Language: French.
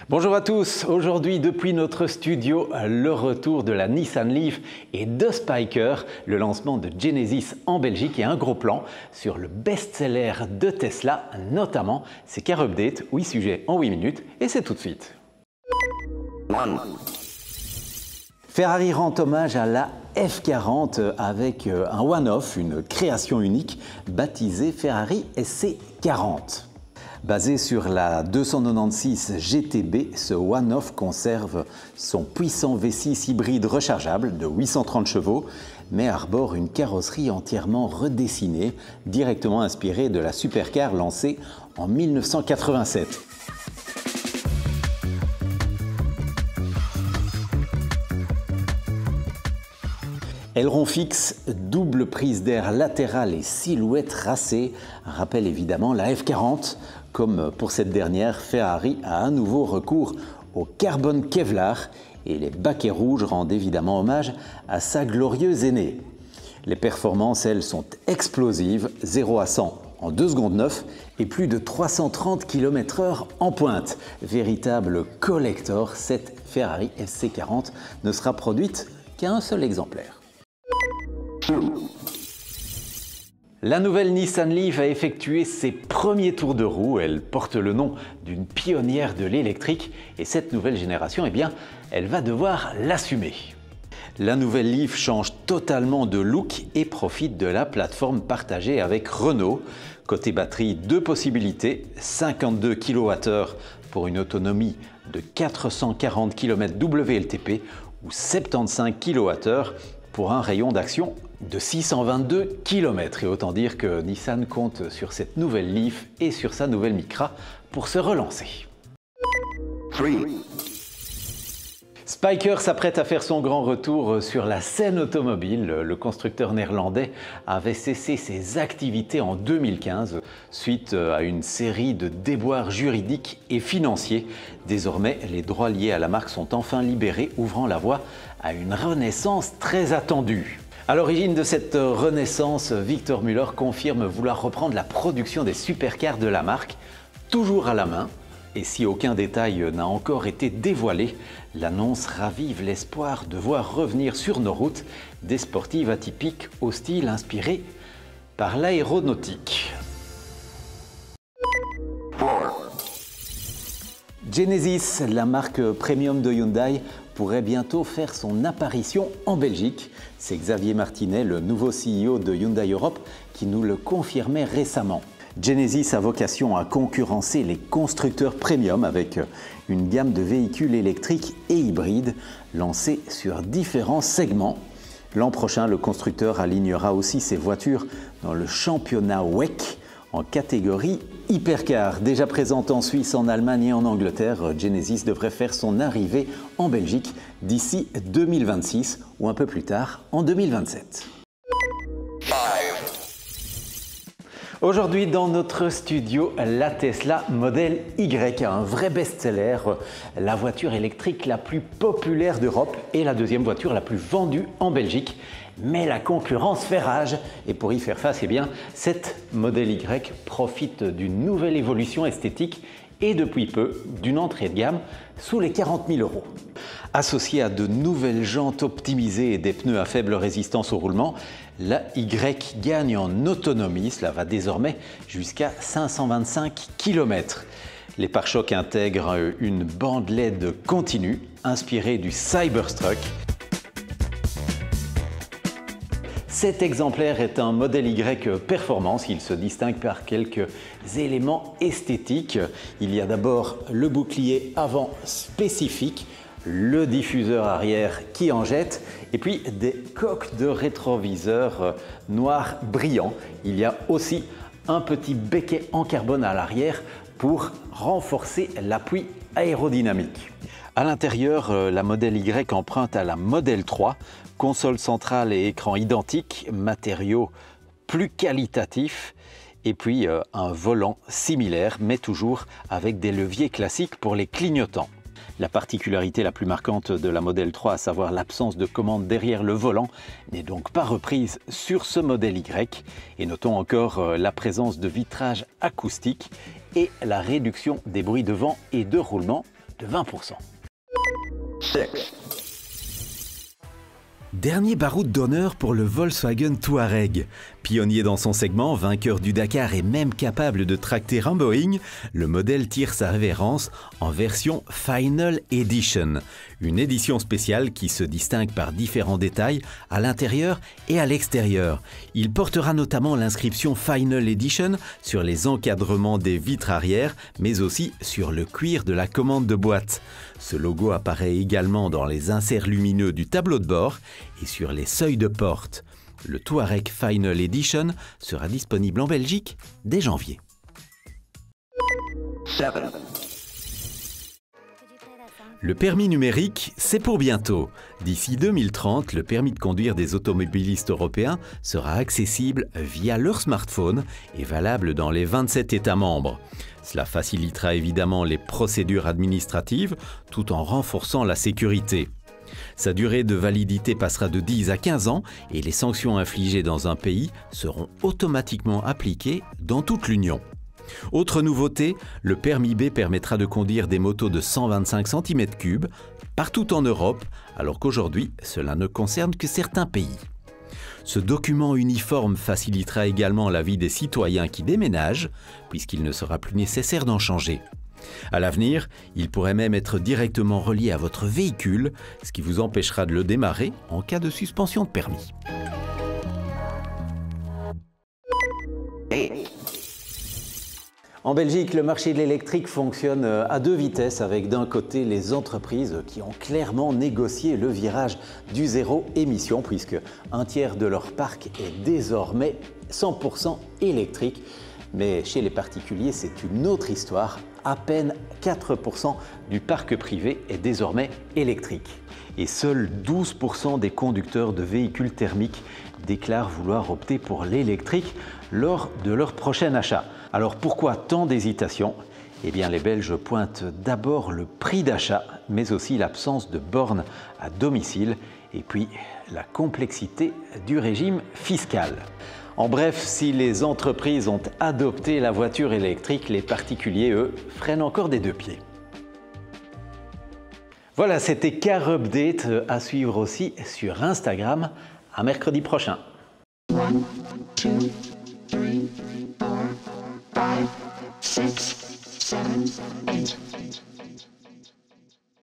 Bonjour à tous, aujourd'hui depuis notre studio, le retour de la Nissan Leaf et de Spyker, le lancement de Genesis en Belgique et un gros plan sur le best-seller de Tesla, notamment ses Car Update, 8 sujets en 8 minutes et c'est tout de suite. Ferrari rend hommage à la F40 avec un one-off, une création unique baptisée Ferrari SC40. Basé sur la 296 GTB, ce one-off conserve son puissant V6 hybride rechargeable de 830 chevaux, mais arbore une carrosserie entièrement redessinée, directement inspirée de la supercar lancée en 1987. Aileron fixe, double prise d'air latérale et silhouette racée rappellent évidemment la F40. Comme pour cette dernière, Ferrari a à nouveau recours au carbone Kevlar et les baquets rouges rendent évidemment hommage à sa glorieuse aînée. Les performances, elles, sont explosives, 0 à 100 en 2 secondes 9 et plus de 330 km/h en pointe. Véritable collector, cette Ferrari SC40 ne sera produite qu'à un seul exemplaire. La nouvelle Nissan Leaf a effectué ses premiers tours de roue. Elle porte le nom d'une pionnière de l'électrique et cette nouvelle génération, elle va devoir l'assumer. La nouvelle Leaf change totalement de look et profite de la plateforme partagée avec Renault. Côté batterie, deux possibilités, 52 kWh pour une autonomie de 440 km WLTP ou 75 kWh pour un rayon d'action de 622 km. Et autant dire que Nissan compte sur cette nouvelle Leaf et sur sa nouvelle Micra pour se relancer. Spyker s'apprête à faire son grand retour sur la scène automobile. Le constructeur néerlandais avait cessé ses activités en 2015 suite à une série de déboires juridiques et financiers. Désormais, les droits liés à la marque sont enfin libérés, ouvrant la voie à une renaissance très attendue. À l'origine de cette renaissance, Victor Müller confirme vouloir reprendre la production des supercars de la marque, toujours à la main. Et si aucun détail n'a encore été dévoilé, l'annonce ravive l'espoir de voir revenir sur nos routes des sportives atypiques au style inspiré par l'aéronautique. Genesis, la marque premium de Hyundai, pourrait bientôt faire son apparition en Belgique. C'est Xavier Martinet, le nouveau CEO de Hyundai Europe, qui nous le confirmait récemment. Genesis a vocation à concurrencer les constructeurs premium avec une gamme de véhicules électriques et hybrides lancés sur différents segments. L'an prochain, le constructeur alignera aussi ses voitures dans le championnat WEC en catégorie hypercar. Déjà présente en Suisse, en Allemagne et en Angleterre, Genesis devrait faire son arrivée en Belgique d'ici 2026 ou un peu plus tard en 2027. Aujourd'hui, dans notre studio, la Tesla Model Y, un vrai best-seller, la voiture électrique la plus populaire d'Europe et la deuxième voiture la plus vendue en Belgique. Mais la concurrence fait rage et pour y faire face, cette Model Y profite d'une nouvelle évolution esthétique et depuis peu d'une entrée de gamme sous les 40 000 €. Associée à de nouvelles jantes optimisées et des pneus à faible résistance au roulement, la Y gagne en autonomie. Cela va désormais jusqu'à 525 km. Les pare-chocs intègrent une bande LED continue inspirée du Cybertruck. Cet exemplaire est un modèle Y performance. Il se distingue par quelques éléments esthétiques. Il y a d'abord le bouclier avant spécifique, le diffuseur arrière qui en jette et puis des coques de rétroviseur noir brillant. Il y a aussi un petit béquet en carbone à l'arrière pour renforcer l'appui aérodynamique. À l'intérieur, la Model Y emprunte à la Model 3, console centrale et écran identiques, matériaux plus qualitatifs et puis un volant similaire mais toujours avec des leviers classiques pour les clignotants. La particularité la plus marquante de la Model 3, à savoir l'absence de commande derrière le volant, n'est donc pas reprise sur ce modèle Y. Et notons encore la présence de vitrages acoustiques et la réduction des bruits de vent et de roulement de 20%. Dernier baroud d'honneur pour le Volkswagen Touareg. Pionnier dans son segment, vainqueur du Dakar et même capable de tracter un Boeing, le modèle tire sa révérence en version Final Edition. Une édition spéciale qui se distingue par différents détails à l'intérieur et à l'extérieur. Il portera notamment l'inscription Final Edition sur les encadrements des vitres arrière, mais aussi sur le cuir de la commande de boîte. Ce logo apparaît également dans les inserts lumineux du tableau de bord et sur les seuils de porte. Le Touareg Final Edition sera disponible en Belgique dès janvier. Le permis numérique, c'est pour bientôt. D'ici 2030, le permis de conduire des automobilistes européens sera accessible via leur smartphone et valable dans les 27 États membres. Cela facilitera évidemment les procédures administratives tout en renforçant la sécurité. Sa durée de validité passera de 10 à 15 ans et les sanctions infligées dans un pays seront automatiquement appliquées dans toute l'Union. Autre nouveauté, le permis B permettra de conduire des motos de 125 cm3 partout en Europe, alors qu'aujourd'hui, cela ne concerne que certains pays. Ce document uniforme facilitera également la vie des citoyens qui déménagent, puisqu'il ne sera plus nécessaire d'en changer. À l'avenir, il pourrait même être directement relié à votre véhicule, ce qui vous empêchera de le démarrer en cas de suspension de permis. En Belgique, le marché de l'électrique fonctionne à deux vitesses avec d'un côté les entreprises qui ont clairement négocié le virage du zéro émission puisque un tiers de leur parc est désormais 100% électrique. Mais chez les particuliers, c'est une autre histoire. À peine 4% du parc privé est désormais électrique. Et seuls 12% des conducteurs de véhicules thermiques déclarent vouloir opter pour l'électrique lors de leur prochain achat. Alors pourquoi tant d'hésitation ? Eh bien, les Belges pointent d'abord le prix d'achat, mais aussi l'absence de bornes à domicile et puis la complexité du régime fiscal. En bref, si les entreprises ont adopté la voiture électrique, les particuliers, eux, freinent encore des deux pieds. Voilà, c'était Car Update à suivre aussi sur Instagram. À mercredi prochain. 1, 2, 3, 4, 5, 6, 7, 8.